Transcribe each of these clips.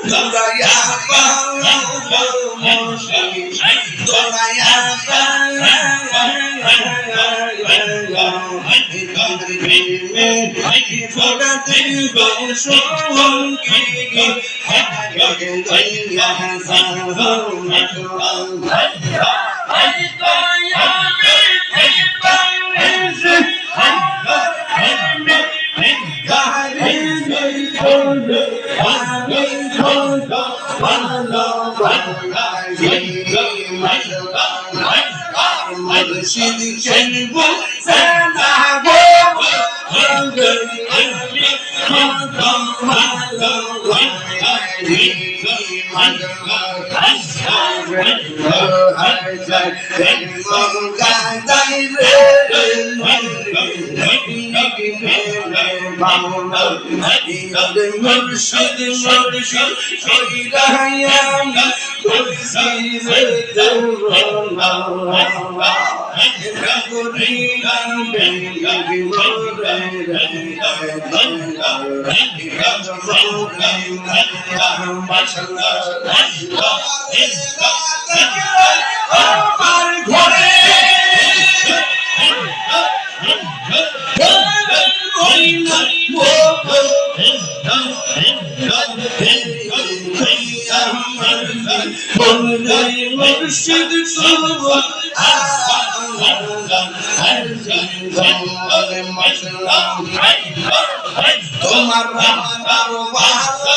দৌড়াইয়া দৌড়াইয়া ফোড়াতে সঙ্গী মুর্শিদ কেনব জানাবো মুর্শিদ মুর্শিদ আমার ঘরে মুর্শিদ তোমার ভালোবাসা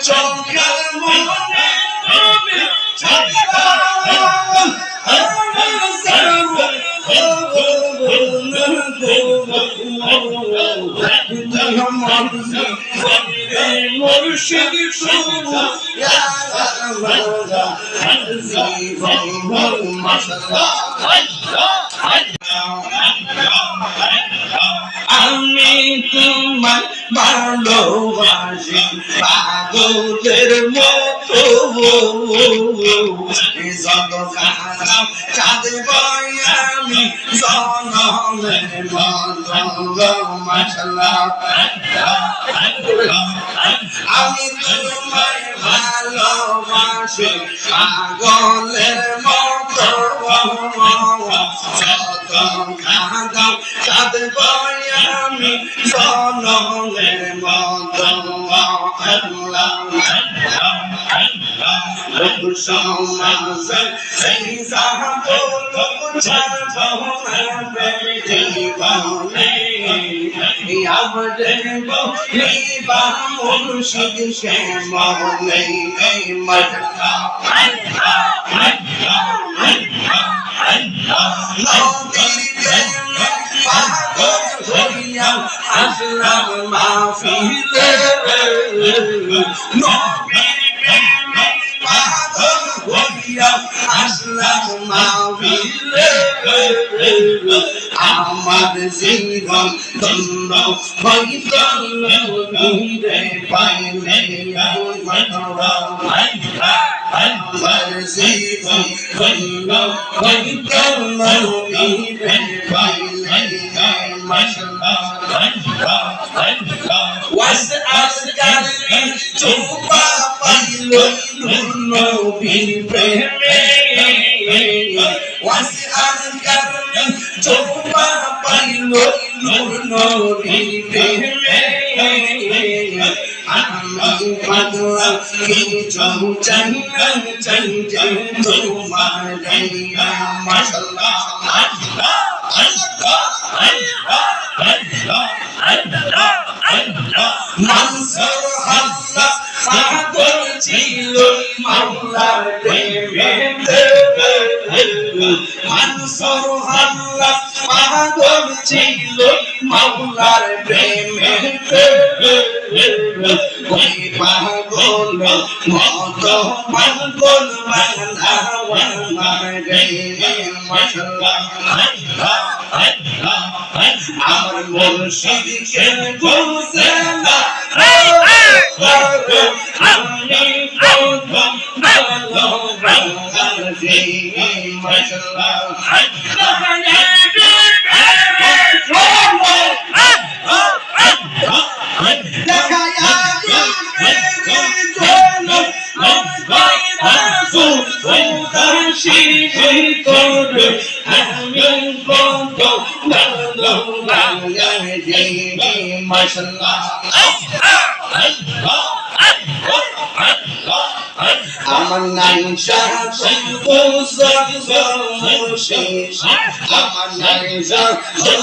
চোখের মনে মুর্শিদ আমি তোমার ভালোবাসি পাগলের মতো চাঁদ আমি জনমের মতো মাশাআল্লাহ আমি তোমার ভালোবাসি পাগলের মতো চাঁদ আমি জনমের মতো সমাজে সেই সাহাবলো ছাড়বনে জীবনে আমরে বলিবা মুর্শিদ সে মনে মজা নদীর পাগল হইয়া আসলাম মাহফিলে আসলাম মাহফিলে আমার জীবন ধন্য হইত নবীরে পাইলে আমার জীবন ধন্য হইত নবীরে পাইলে মাশাআল্লাহ ওয়াস আসগালি চুপা পাইল নবীর প্রেমে ওয়াস আসগালি চুপা পাইল নবীর প্রেমে আমি পাগলা কিছু চাই তোমার মাশাআল্লাহ মানসুর হাল্লা পাগল ছিল মাওলার প্রেমেতে মানসুর হাল্লা পাগল ছিল মাওলার প্রেমেতে ওই পাগল মত পাগল বাংলা রে মাশাআল্লাহ আমার মুর্শিদকে বুঝে না আমি কত ভালো বাংলাদেশে মাশাআল্লাহ আমার নাম শাহ আমার নাম শাহ